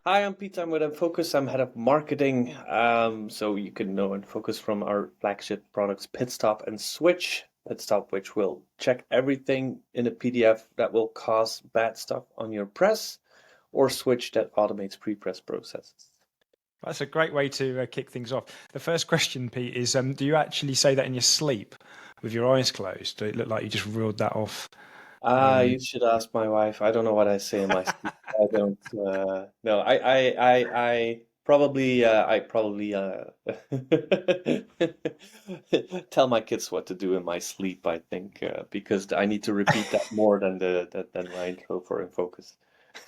Hi, I'm Peter. I'm with Enfocus. I'm head of marketing. So you can know Enfocus from our flagship products, Pitstop and Switch. Pitstop, which will check everything in a PDF that will cause bad stuff on your press, or Switch that automates pre-press processes. That's a great way to kick things off. The first question, Pete, is do you actually say that in your sleep with your eyes closed? Do it look like you just reeled that off? Um, You should ask my wife. I don't know what I say in my sleep. I don't. No, I probably tell my kids what to do in my sleep. I think because I need to repeat that more than than my intro for In Focus.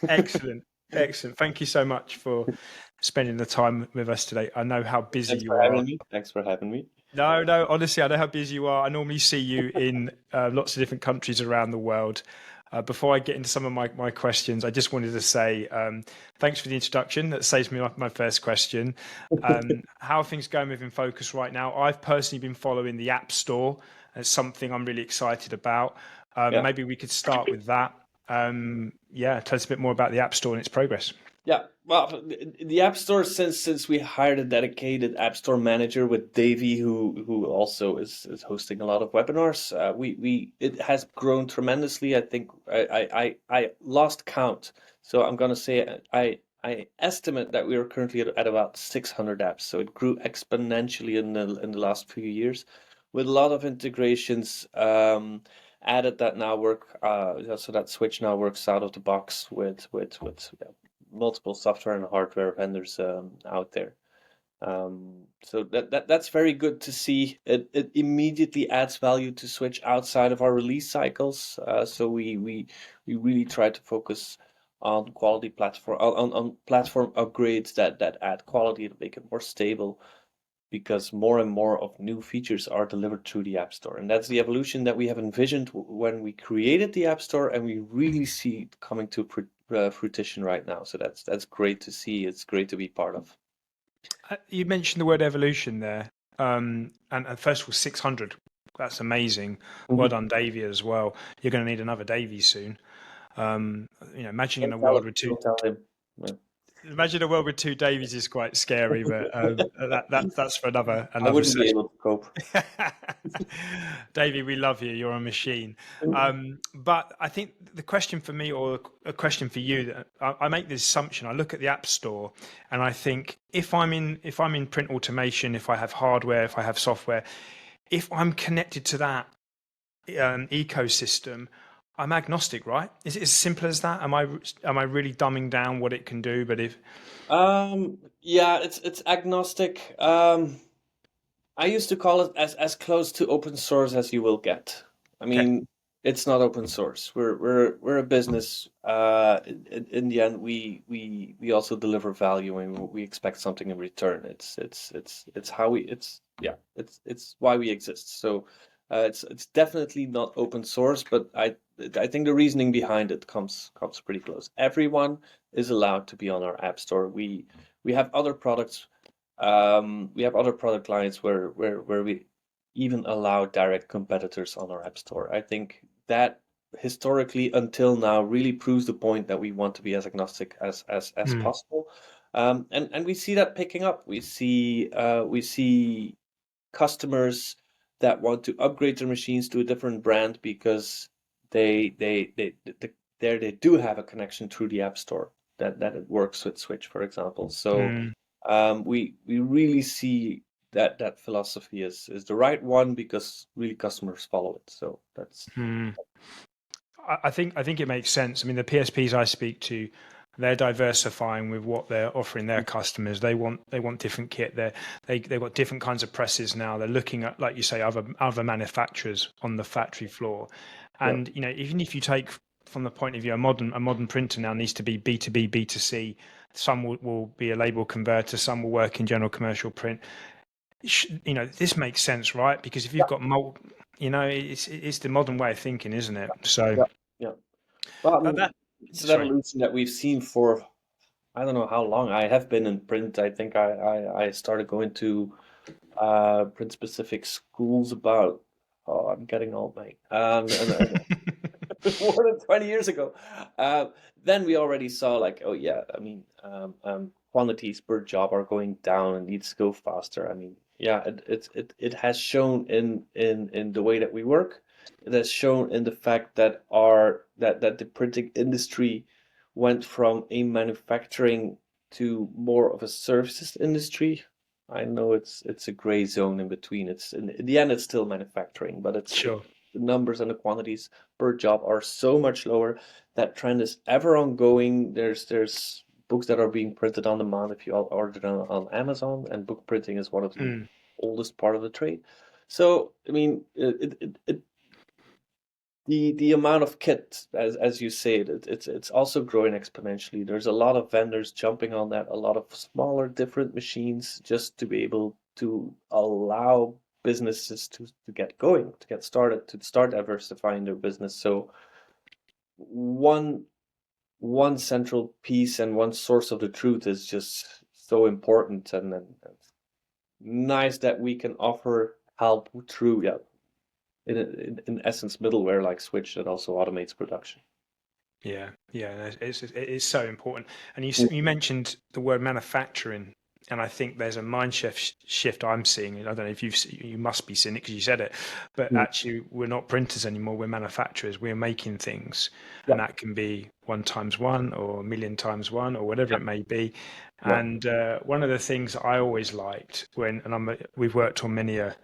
Excellent. Excellent. Thank you so much for spending the time with us today. I know how busy Thanks for you are. having me. Thanks for having me. No, honestly, I know how busy you are. I normally see you in lots of different countries around the world. Before I get into some of my questions, I just wanted to say thanks for the introduction. That saves me my first question. How are things going with Infocus right now? I've personally been following the App Store. It's something I'm really excited about. Yeah. Maybe we could start with that. Yeah, tell us a bit more about the App Store and its progress. Yeah, well, the App Store since we hired a dedicated App Store manager with Davey, who also is hosting a lot of webinars. We it has grown tremendously. I think I lost count, so I'm gonna say I estimate that we are currently at about 600 apps. So it grew exponentially in the last few years, with a lot of integrations. Added that now work so that Switch now works out of the box with multiple software and hardware vendors out there. So that's very good to see. It immediately adds value to Switch outside of our release cycles. So we really try to focus on quality platform on platform upgrades that add quality to make it more stable, because more and more of new features are delivered through the App Store. And that's the evolution that we have envisioned when we created the App Store, and we really see it coming to fruition right now. So that's great to see. It's great to be part of. You mentioned the word evolution there. And first of all, 600. That's amazing. Well Mhm. done, Davey, as well. You're going to need another Davey soon. Imagining Don't a tell world him. with two. Don't tell him. Yeah. Imagine a world with two Davies is quite scary, but that's for I another wouldn't be session. able to cope. Davey, we love you. You're a machine. But I think the question for me, or a question for you, that I make this assumption. I look at the App Store, and I think if I'm in print automation, if I have hardware, if I have software, if I'm connected to that ecosystem, I'm agnostic, right? Is it as simple as that? Am I really dumbing down what it can do? But if Yeah, it's agnostic. I used to call it as close to open source as you will get. I okay, mean, it's not open source. We're a business. In the end, we also deliver value, and we expect something in return. It's how we it's yeah it's why we exist. So it's definitely not open source, but I think the reasoning behind it comes pretty close. Everyone is allowed to be on our app store. We have other products, we have other product lines where we even allow direct competitors on our app store. I think that historically until now really proves the point that we want to be as agnostic as Hmm. possible. And we see that picking up. We see customers that want to upgrade their machines to a different brand because they do have a connection through the app store that it works with Switch, for example. So Hmm. we really see that philosophy is the right one because really customers follow it. So that's Hmm. I think it makes sense. I mean, the PSPs I speak to, they're diversifying with what they're offering their customers. They want different kit. They've got different kinds of presses now. They're looking at, like you say, other manufacturers on the factory floor. yeah. And even if you take from the point of view, a modern printer now needs to be B2B, B2C. Some will be a label converter. Some will work in general commercial print. This makes sense, right? Because if you've got it's the modern way of thinking, isn't it? So Yeah, yeah. Well, I that mean, that it's an sorry. evolution that we've seen for I don't know how long. I have been in print. I think I started going to print specific schools about, oh, I'm getting old, mate. more than 20 years ago. Then we already saw like, oh yeah, I mean, quantities per job are going down and needs to go faster. I mean, yeah, it has shown in the way that we work. It has shown in the fact that that the printing industry went from a manufacturing to more of a services industry. I know it's a gray zone in between. It's in the end it's still manufacturing, but Sure. the numbers and the quantities per job are so much lower. That trend is ever ongoing. There's books that are being printed on demand if you order them on Amazon, and book printing is one of the Mm. oldest part of the trade. So I mean, the amount of kit, as you say, it's also growing exponentially. There's a lot of vendors jumping on that, a lot of smaller, different machines, just to be able to allow businesses to get going, to get started, to start diversifying their business. So one one central piece and one source of the truth is just so important, and it's nice that we can offer help through, yeah, in essence, middleware like Switch that also automates production. Yeah, yeah, no, it's so important. And you mentioned the word manufacturing, and I think there's a shift I'm seeing. I don't know if you must be seeing it because you said it, but Mm. actually we're not printers anymore. We're manufacturers. We're making things, Yeah, and that can be one times one or a million times one or whatever yeah, it may be. yeah, And one of the things I always liked we've worked on many a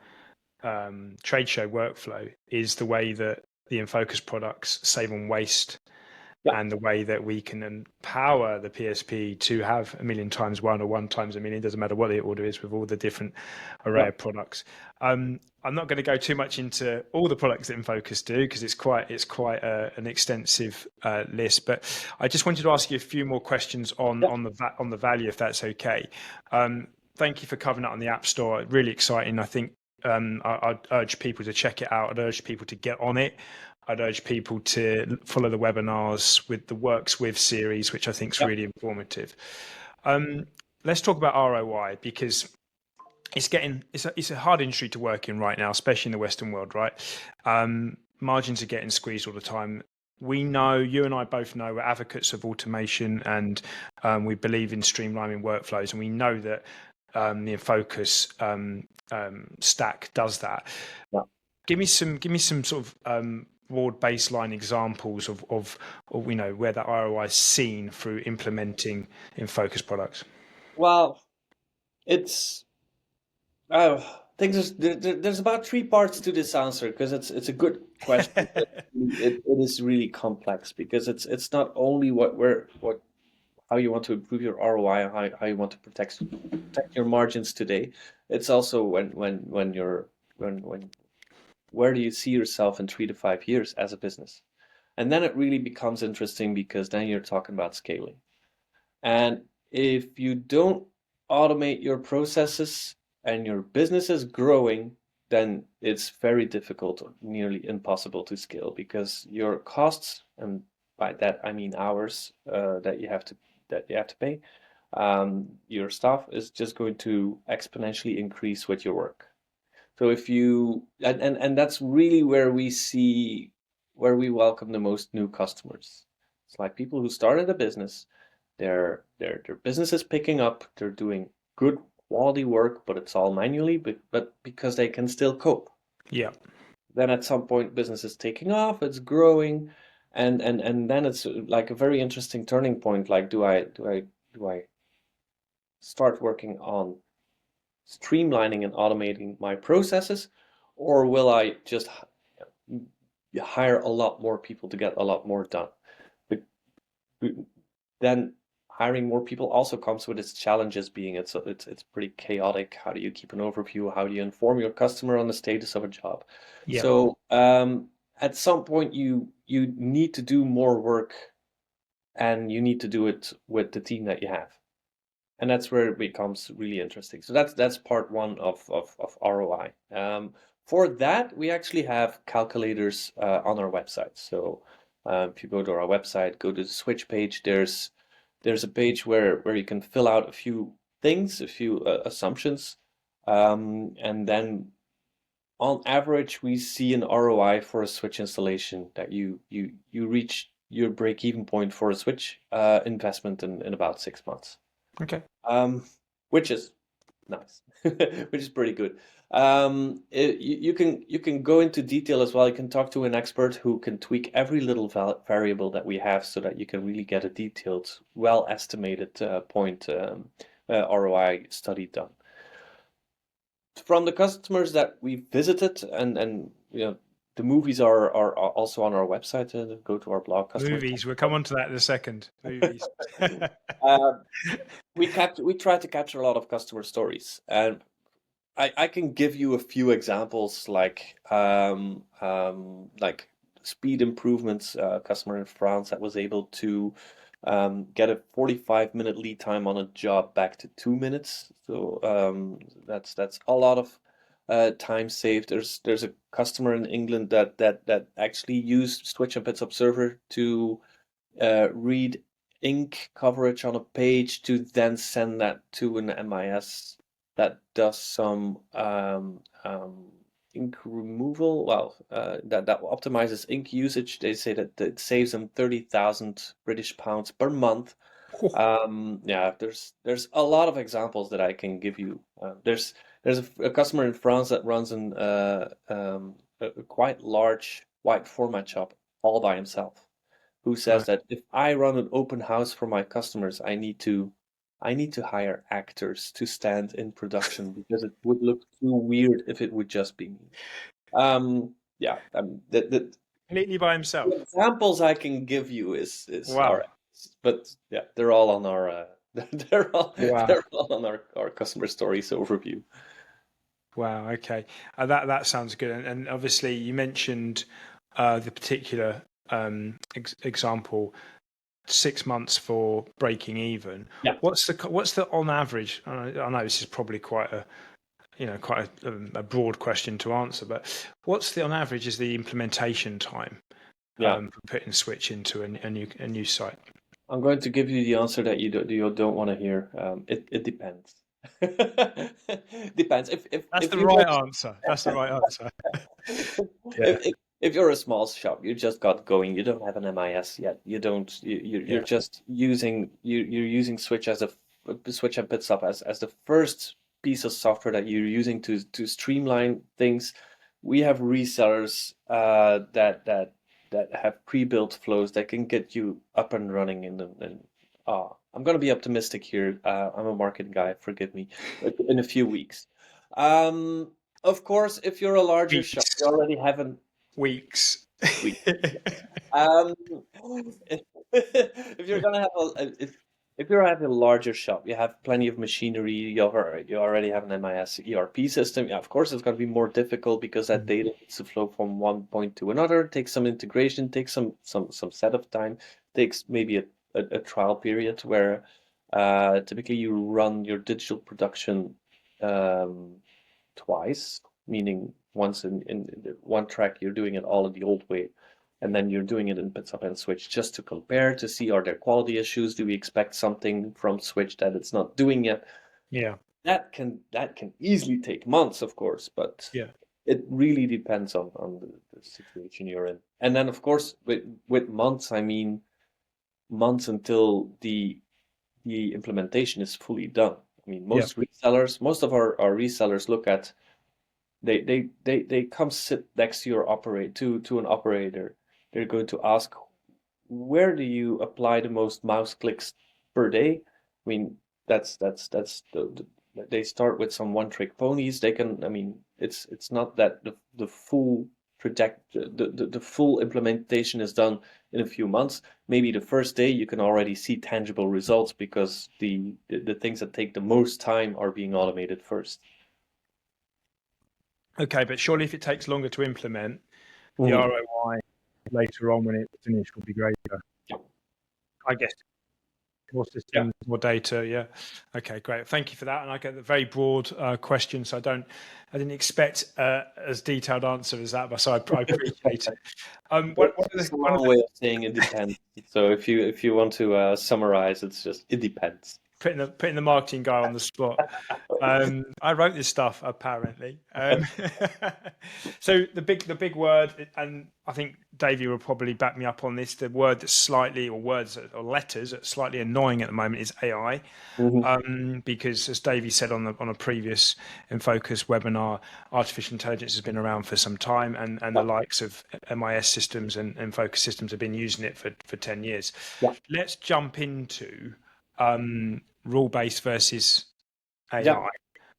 trade show workflow is the way that the Enfocus products save on waste yeah, and the way that we can empower the PSP to have a million times one or one times a million, doesn't matter what the order is, with all the different yeah. array of products. I'm not going to go too much into all the products that Enfocus do because it's quite an extensive list. But I just wanted to ask you a few more questions Yeah. on the value, if that's okay. Thank you for covering that on the App Store. Really exciting. I think I'd urge people to check it out. I'd urge people to get on it. I'd urge people to follow the webinars with the Works With series, which I think is Yeah. really informative. Let's talk about ROI because it's a hard industry to work in right now, especially in the Western world, right? Margins are getting squeezed all the time. We know, you and I both know, we're advocates of automation and we believe in streamlining workflows, and we know that the Focus stack does that. Yeah. Give me some sort of broad baseline examples of where that ROI is seen through implementing in focus products. Well, it's I think there's about three parts to this answer because it's a good question. But it is really complex because it's not only what how you want to improve your ROI, or how you want to protect your margins today. It's also when you're when where do you see yourself in 3 to 5 years as a business? And then it really becomes interesting because then you're talking about scaling. And if you don't automate your processes and your business is growing, then it's very difficult or nearly impossible to scale because your costs, and by that I mean hours that you have to pay, your staff is just going to exponentially increase with your work. So if you and that's really where we see where we welcome the most new customers. It's like people who started a business, their business is picking up, they're doing good quality work, but it's all manually, but because they can still cope. Yeah, Then at some point business is taking off, it's growing, and then it's like a very interesting turning point. Like do I start working on streamlining and automating my processes, or will I just hire a lot more people to get a lot more done? But then hiring more people also comes with its challenges, being it's pretty chaotic. How do you keep an overview? How do you inform your customer on the status of a job? yeah, So at some point you need to do more work, and you need to do it with the team that you have. And that's where it becomes really interesting. So that's part one of ROI. For that, we actually have calculators on our website. So if you go to our website, go to the Switch page, there's a page where you can fill out a few things, a few assumptions, and then on average, we see an ROI for a switch installation that you reach your break-even point for a switch investment in about 6 months. Okay. Which is nice, which is pretty good. You can go into detail as well. You can talk to an expert who can tweak every little variable that we have so that you can really get a detailed, well estimated point ROI study done. From the customers that we visited, and the movies are also on our website. Go to our blog. Movies. We'll come on to that in a second. Movies. We try to capture a lot of customer stories, and I can give you a few examples like speed improvements. A customer in France that was able to get a 45-minute lead time on a job back to 2 minutes. So that's a lot of time saved. There's a customer in England that actually used Switch and Bits Observer to read ink coverage on a page to then send that to an MIS that does some ink removal. Well, that optimizes ink usage. They say that it saves them 30,000 British pounds per month. Yeah, there's a lot of examples that I can give you. There's a customer in France that runs a quite large wide format shop all by himself, who says that if I run an open house for my customers, I need to hire actors to stand in production because it would look too weird if it would just be me. Yeah, the Completely by himself. examples I can give you is Wow. but yeah, they're all on our they're all Wow. they're all on our customer stories overview. Wow. Okay. That sounds good. And obviously, you mentioned the particular example, 6 months for breaking even. Yeah. What's the on average? I know this is probably quite a broad question to answer, but what's the on average is the implementation time for putting Switch into a new site? I'm going to give you the answer that you don't want to hear. It depends. Depends. That's the right answer. That's the right answer. Yeah. If you're a small shop, you just got going. You don't have an MIS yet. You don't. You're just using you're using Switch as a Switch and Bits up as the first piece of software that you're using to streamline things. We have resellers that have pre-built flows that can get you up and running I'm going to be optimistic here. I'm a marketing guy, forgive me, in a few weeks. Of course, if you're a larger shop, you already have weeks. If you're gonna have if you have a larger shop, you have plenty of machinery, you already have an MIS ERP system. Yeah, of course, it's going to be more difficult because that data needs to flow from one point to another. Takes some integration, takes some setup time, takes maybe a trial period where typically you run your digital production twice, meaning once in one track you're doing it all in the old way, and then you're doing it in Bits Up and Switch just to compare to see are there quality issues? Do we expect something from Switch that it's not doing yet? Yeah, that can easily take months, of course, but it really depends on the situation you're in. And then, of course, with months, I mean months until the implementation is fully done. I mean, most resellers, most of our resellers look at they come sit next to your to an operator. They're going to ask, where do you apply the most mouse clicks per day? I mean, that's they start with some one-trick ponies. They can, I mean, it's not that the full the full implementation is done in a few months. Maybe the first day you can already see tangible results because the things that take the most time are being automated first. Okay, but surely if it takes longer to implement, the ROI later on when it's finished will be greater. Yeah. I guess more systems, more data. Yeah. Okay, great. Thank you for that. And I get a very broad question, so I didn't expect as detailed answer as that, but so I appreciate it. It's a long way of saying it depends. So if you want to summarize, it's just it depends. putting the marketing guy on the spot. I wrote this stuff apparently. So the big word, and I think Davey will probably back me up on this. The word that's slightly, or words or letters that's slightly annoying at the moment is AI. Because as Davey said on a previous Enfocus webinar, artificial intelligence has been around for some time, and the likes of MIS systems and Enfocus systems have been using it for 10 years. Yeah. Let's jump into rule-based versus Yeah. AI,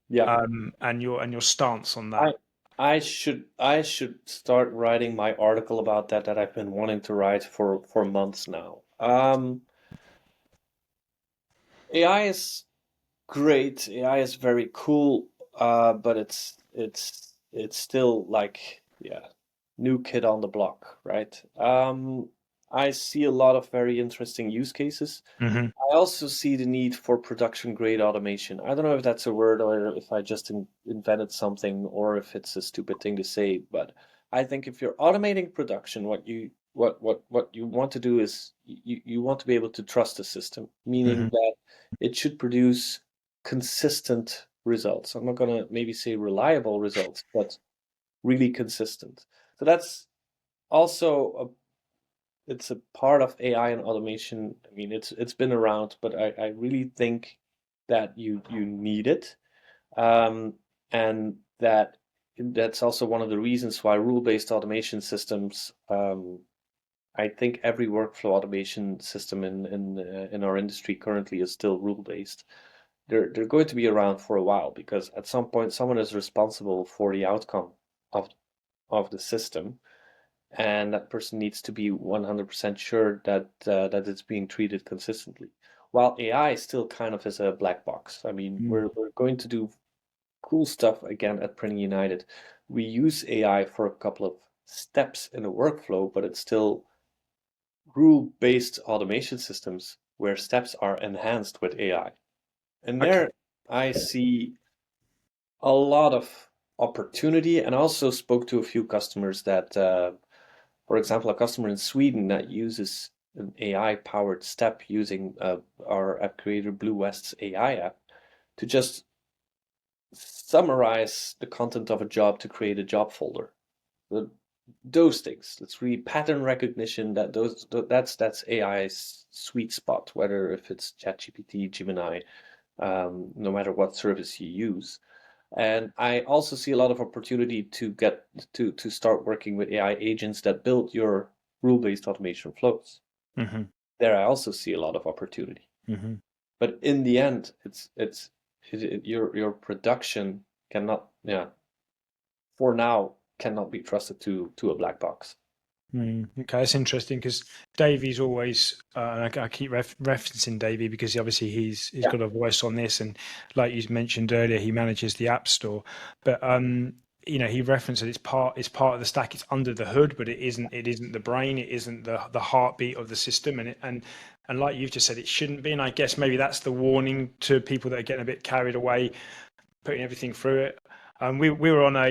Yeah. and your stance on that. I should start writing my article about that I've been wanting to write for months now. AI is great. AI is very cool, but it's still like, yeah, new kid on the block, right? I see a lot of very interesting use cases. Mm-hmm. I also see the need for production grade automation. I don't know if that's a word or if I just invented something or if it's a stupid thing to say, but I think if you're automating production, what you want to do is you want to be able to trust the system, meaning Mm-hmm. that it should produce consistent results. I'm not going to maybe say reliable results, but really consistent. So that's also it's a part of AI and automation. I mean, it's been around, but I really think that you need it, and that's also one of the reasons why rule-based automation systems. I think every workflow automation system in our industry currently is still rule-based. They're going to be around for a while because at some point someone is responsible for the outcome of of the system, and that person needs to be 100% sure that it's being treated consistently. While AI still kind of is a black box. I mean, we're going to do cool stuff again at Printing United. We use AI for a couple of steps in the workflow, but it's still rule-based automation systems where steps are enhanced with AI. And Okay. there I see a lot of opportunity, and also spoke to a few customers that for example, a customer in Sweden that uses an AI-powered step using our app creator Blue West's AI app to just summarize the content of a job to create a job folder. Those things. Let's read pattern recognition. That's AI's sweet spot. Whether if it's ChatGPT, Gemini, no matter what service you use. And I also see a lot of opportunity to get to start working with AI agents that build your rule-based automation flows. Mm-hmm. There I also see a lot of opportunity. Mm-hmm. But in the end, your production cannot, for now, cannot be trusted to a black box. Okay, that's interesting because Davey's always, I keep referencing Davey because obviously he's Yeah. got a voice on this, and like you mentioned earlier, he manages the App Store. But he referenced that it's part of the stack. It's under the hood, but it isn't the brain. It isn't the heartbeat of the system. And like you've just said, it shouldn't be. And I guess maybe that's the warning to people that are getting a bit carried away, putting everything through it. We were on a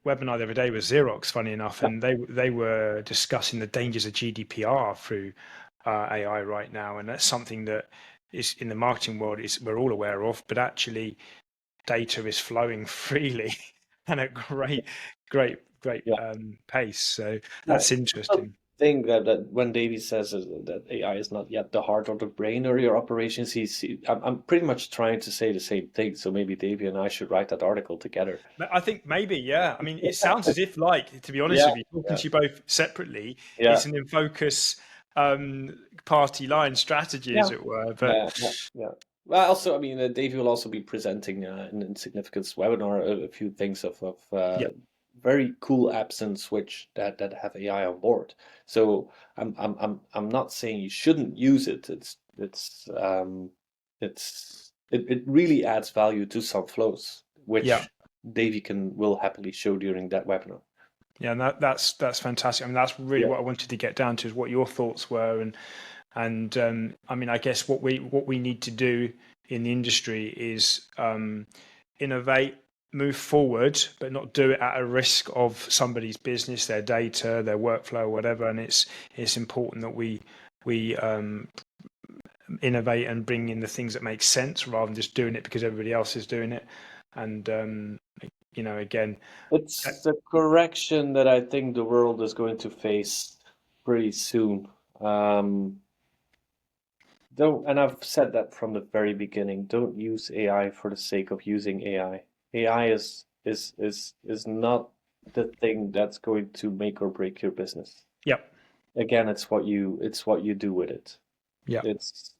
webinar the other day with Xerox, funny enough, and they were discussing the dangers of GDPR through AI right now, and that's something that is in the marketing world we're all aware of, but actually data is flowing freely and at great Yeah. pace. So Yeah. that's interesting. Thing that when Davey says that AI is not yet the heart of the brain or your operations, I'm pretty much trying to say the same thing. So maybe Davey and I should write that article together. I think maybe, yeah. I mean, it sounds as if, like, to be honest Yeah, with you, talking yeah, to you both separately, yeah, it's an Enfocus party line strategy, yeah, as it were. But yeah. Well, also, I mean, Davey will also be presenting in Significance webinar a few things of yeah, very cool apps and Switch that have AI on board. So I'm not saying you shouldn't use it. It really adds value to some flows, yeah, which Davey will happily show during that webinar. yeah, and that's fantastic. I mean, that's really Yeah. what I wanted to get down to, is what your thoughts were, and I mean, I guess what we need to do in the industry is innovate, move forward, but not do it at a risk of somebody's business, their data, their workflow, whatever. And it's important that we innovate and bring in the things that make sense rather than just doing it because everybody else is doing it. And again, It's the correction that I think the world is going to face pretty soon. Um, don't, and I've said that from the very beginning. Don't use AI for the sake of using AI. AI is not the thing that's going to make or break your business. yep, Again, it's what you do with it. yeah, It's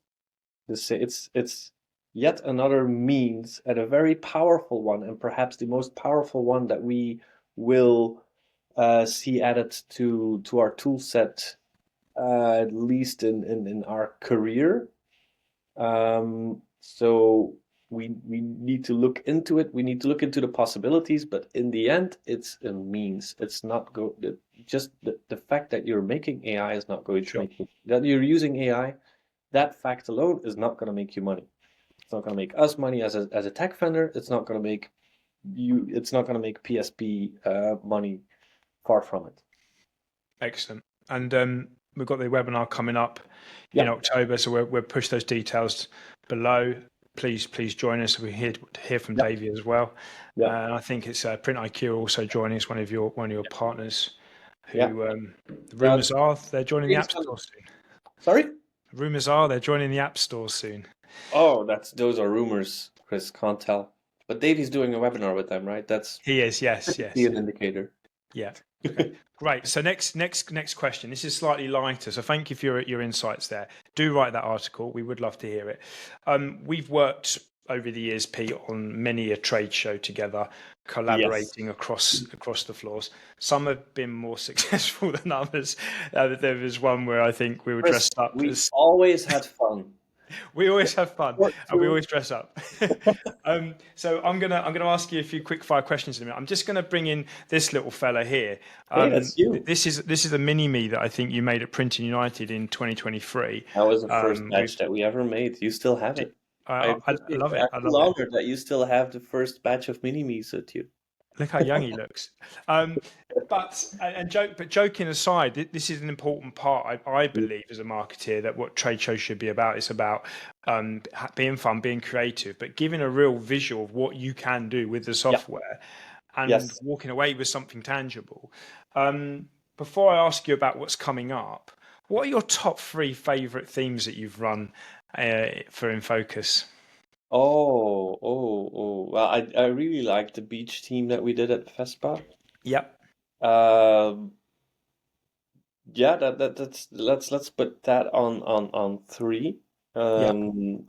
it's yet another means and a very powerful one, and perhaps the most powerful one that we will see added to our tool set, at least in our career. So we need to look into it. We need to look into the possibilities, but in the end, it's a means. It's not just the fact that you're making AI is not going to sure. make you, that you're using AI. That fact alone is not going to make you money. It's not going to make us money as a tech vendor. It's not going to make you. It's not going to make PSP money. Far from it. Excellent. And we've got the webinar coming up in Yeah, October, so we'll push those details below. Please join us. We're here to hear from yeah, Davey as well. yeah, I think it's Print IQ also joining us, one of your partners. yeah. Who the Yeah, rumors are they're joining the Dave's App Store soon. sorry? Rumors are they're joining the App Store soon. Oh, those are rumors, Chris. Can't tell. But Davey's doing a webinar with them, right? That's He is, yes, typically yes, an indicator. yeah. Okay, great. So next question. This is slightly lighter. So thank you for your insights there. Do write that article. We would love to hear it. We've worked over the years, Pete, on many a trade show together, Yes. collaborating across the floors. Some have been more successful than others. There was one where I think we were Chris, dressed up we as. always had fun. We always have fun, What and we to- always dress up. So I'm gonna ask you a few quick fire questions in a minute. I'm just gonna bring in this little fella here. Hey, that's you. This is a mini me that I think you made at Printing United in 2023. That was the first We've batch that we ever made. You still have it. I I appreciate love it. it. I I feel love it. honored that you still have the first batch of mini-me's with you. Look how young he looks. Um, but joking aside, this is an important part, I believe, as a marketeer, that what trade shows should be about. It's about being fun, being creative, but giving a real visual of what you can do with the Yeah. software and Yes. walking away with something tangible. Before I ask you about what's coming up, what are your top 3 favorite themes that you've run for Enfocus? Oh. Well, I really like the beach team that we did at Vespa. Yep. Um, yeah, that's let's put that on 3. Yep.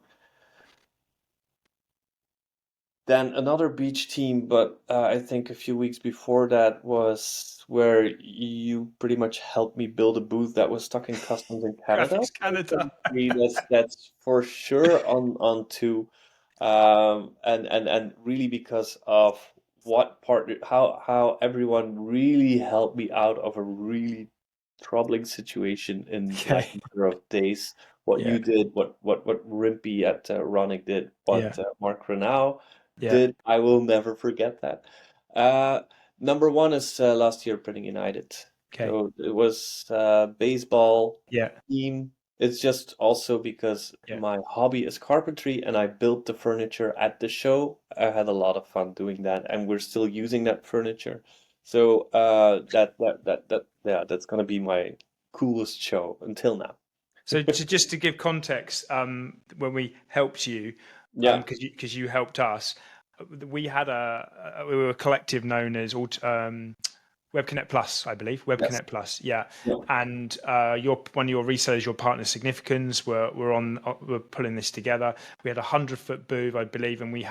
Then another beach team, but I think a few weeks before that was where you pretty much helped me build a booth that was stuck in customs in Canada. Graphics Canada. That's for sure on 2, and really because of what part how everyone really helped me out of a really troubling situation in like Okay. a matter of days. What Yeah. you did, what Rimpy at Ronick did, Yeah. what Mark Renau Yeah. did, I will never forget that. Uh, Number 1 is last year Printing United. Okay. So it was baseball Yeah. team. It's just also because Yeah. my hobby is carpentry and I built the furniture at the show. I had a lot of fun doing that, and we're still using that furniture. So yeah, that's gonna be my coolest show until now. So just to give context, when we helped you, Yeah, because you helped us, we had we were a collective known as WebConnect Plus, I believe. yes, WebConnect Plus, yeah. yeah, And one of your resellers, your partner Significance, were pulling this together. We had 100-foot booth, I believe, and we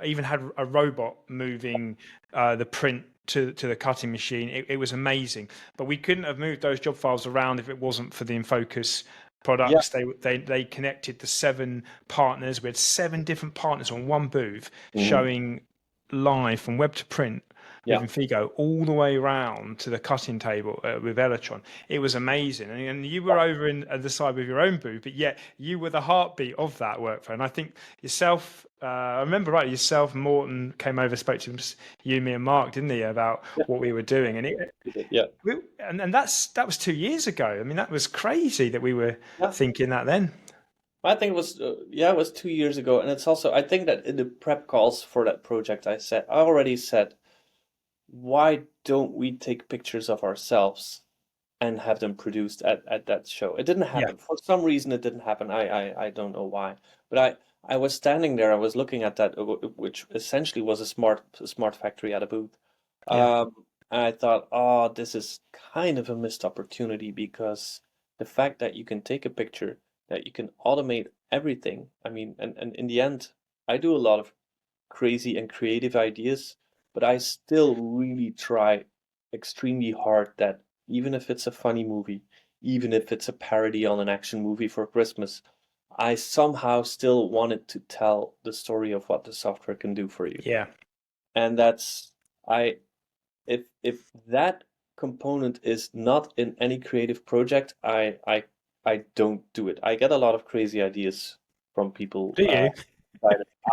even had a robot moving the print to the cutting machine. It was amazing, but we couldn't have moved those job files around if it wasn't for the Enfocus yeah. products. They connected the 7 partners. We had 7 different partners on one booth Mhm. showing live from web to print with Yeah. Infigo all the way around to the cutting table with Electron. It was amazing. And you were over at the side with your own booth, but yet you were the heartbeat of that workflow. And I think yourself, I remember right, yourself, Morton came over, spoke to you, me and Mark, didn't he, about Yeah. what we were doing. And Yeah. and that was 2 years ago. I mean, that was crazy that we were Yeah. thinking that then. I think it was it was 2 years ago, and it's also I think that in the prep calls for that project, I already said, why don't we take pictures of ourselves and have them produced at that show? It didn't Yeah, happen for some reason. It didn't happen. I don't know why, but I was standing there. I was looking at that, which essentially was a smart factory at a booth. yeah, And I thought, oh, this is kind of a missed opportunity because the fact that you can take a picture, that you can automate everything. I mean, and in the end, I do a lot of crazy and creative ideas, but I still really try extremely hard that even if it's a funny movie, even if it's a parody on an action movie for Christmas, I somehow still wanted to tell the story of what the software can do for you. yeah. And that's I if that component is not in any creative project, I don't do it. I get a lot of crazy ideas from people Do you?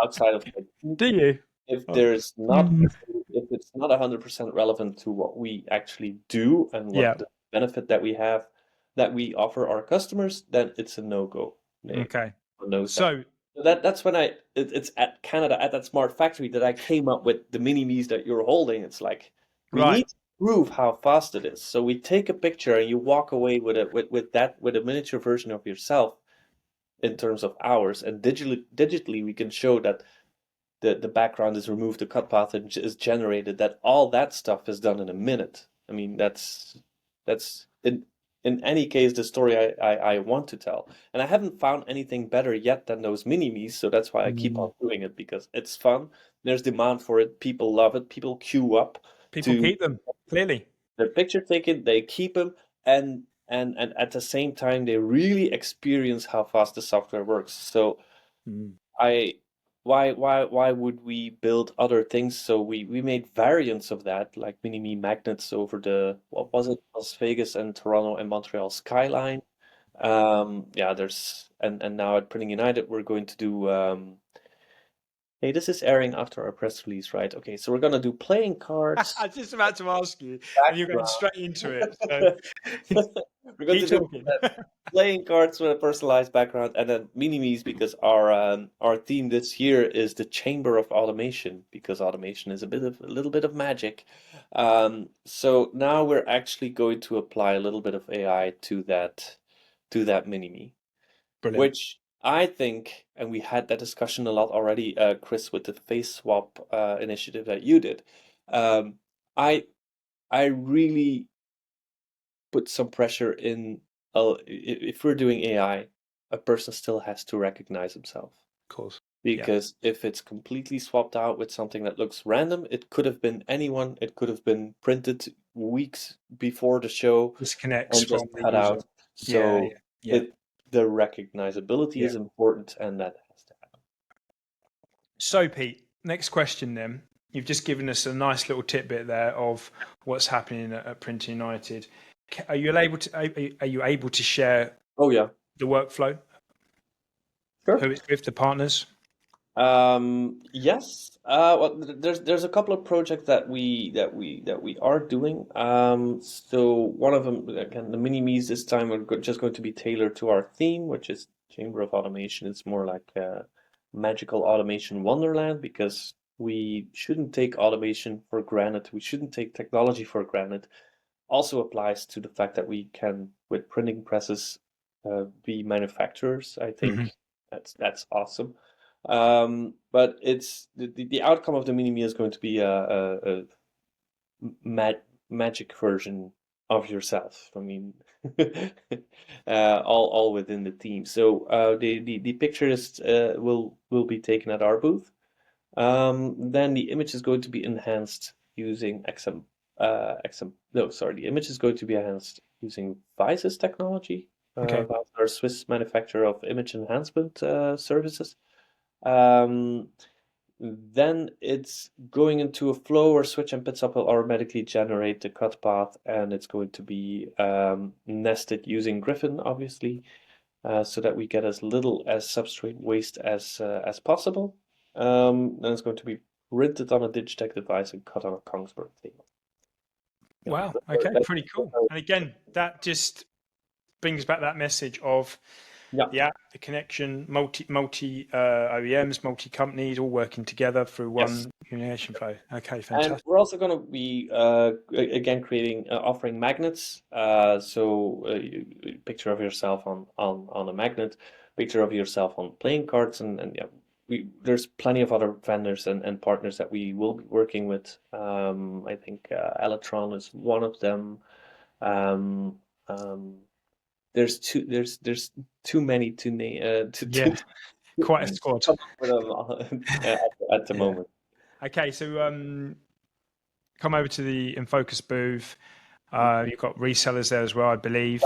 outside of my team. Do you? If Oh. there's not Mm. if it's not 100% relevant to what we actually do and what Yeah. the benefit that we have that we offer our customers, then it's a no-go. They Okay. knows that. So, So that's when it's at Canada at that smart factory that I came up with the mini me's that you're holding. It's like we right. need to prove how fast it is. So we take a picture and you walk away with with a miniature version of yourself in terms of hours, and digitally we can show that the background is removed, the cut path is generated, that all that stuff is done in a minute. I mean, that's in any case the story I want to tell. And I haven't found anything better yet than those mini-me's, so that's why I keep Mm. on doing it because it's fun. There's demand for it. People love it. People queue up People to keep them, clearly. their picture taken, they keep them, and at the same time they really experience how fast the software works. So Mm. I why would we build other things? So we made variants of that, like mini-me magnets over the what was it, Las Vegas and Toronto and Montreal skyline. Yeah, there's and now at Printing United we're going to do hey, this is airing after our press release, right? Okay, so we're gonna do playing I cards was just about to ask you, and you're going background. straight into it. So We're going keep to do talking. playing cards with a personalized background, and then mini-me's because our theme this year is the Chamber of Automation because automation is a little bit of magic. So now we're actually going to apply a little bit of AI to that mini-me, Brilliant. which I think, and we had that discussion a lot already, Chris, with the face swap initiative that you did. Um, I I really put some pressure in. If we're doing AI, a person still has to recognize himself. Of course. Yeah. Because if it's completely swapped out with something that looks random, it could have been anyone, it could have been printed weeks before the show Disconnects and just from the cut user. out. Yeah, So yeah, yeah, it the recognizability yeah. is important and that has to happen. So, Pete, next question then. You've just given us a nice little tidbit there of what's happening at Print United. Are you able to share Oh yeah, the workflow? sure. Who it's with, the partners? Yes. Well, there's a couple of projects that we are doing. So one of them, again, the mini me's this time are just going to be tailored to our theme, which is Chamber of Automation. It's more like magical automation wonderland because we shouldn't take automation for granted. We shouldn't take technology for granted. Also applies to the fact that we can, with printing presses, be manufacturers. I Hmm. think that's awesome. But it's the outcome of the mini me is going to be a magic version of yourself. I mean, all within the theme. So the pictures will be taken at our booth. Then the image is going to be enhanced using no, sorry, the image is going to be enhanced using Vice's technology. Okay. Vice, our Swiss manufacturer of image enhancement services. Um, then it's going into a flow where switch and pits up will automatically generate the cut path, and it's going to be nested using Griffin, obviously, so that we get as little as substrate waste as possible. Then it's going to be printed on a Digitech device and cut on a Kongsberg table. Yeah, Wow. Okay. Pretty cool. And again, that just brings back that message of Yeah. the app, the connection, multi OEMs, multi companies, all working together through Yes. one communication flow. Okay, And fantastic. we're also going to be again creating offering magnets. Picture of yourself on a magnet, picture of yourself on playing cards, and yeah, there's plenty of other vendors and partners that we will be working with. I think Electron is one of them. Um, um, there's too many to name Yeah, quite a squad. come up with them at the Yeah. moment. Okay, so come over to the Enfocus booth. You've got resellers there as well, I believe.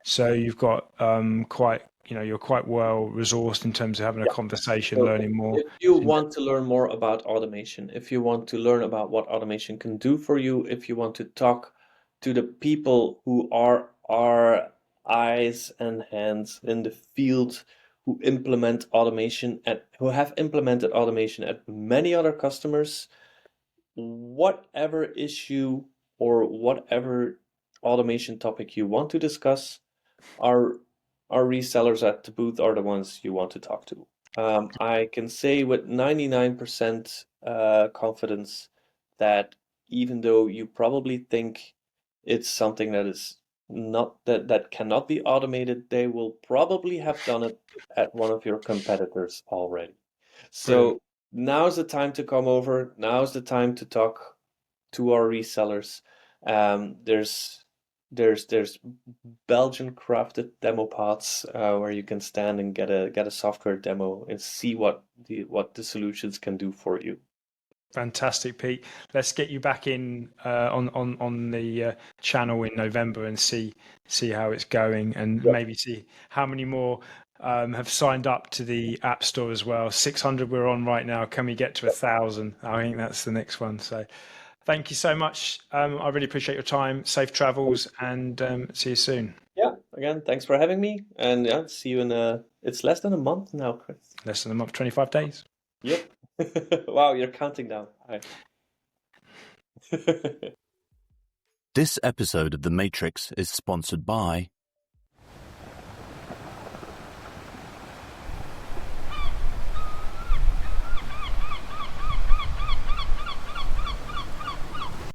So you've got you're quite well resourced in terms of having a conversation, So learning more. if you want to learn more about automation, if you want to learn about what automation can do for you, if you want to talk to the people who are our eyes and hands in the field, who implement automation and who have implemented automation at many other customers, whatever issue or whatever automation topic you want to discuss, our our resellers at the booth are the ones you want to talk to. I can say with 99% confidence that even though you probably think it's something that is not that cannot be automated, they will probably have done it at one of your competitors already. Brilliant. So now's the time to come over. Now's the time to talk to our resellers. There's Belgian crafted demo pods where you can stand and get a software demo and see what the solutions can do for you. Fantastic, Pete. Let's get you back in on the channel in November and see how it's going, and Yeah. maybe see how many more have signed up to the App Store as well. 600 we're on right now. Can we get to 1,000? I think that's the next one. So, thank you so much. I really appreciate your time. Safe travels, and see you soon. Yeah. Again, thanks for having me, and yeah, see you in it's less than a month now, Chris. Less than a month, 25 days. Yep. Wow, you're counting down. Hi. This episode of The Matrix is sponsored by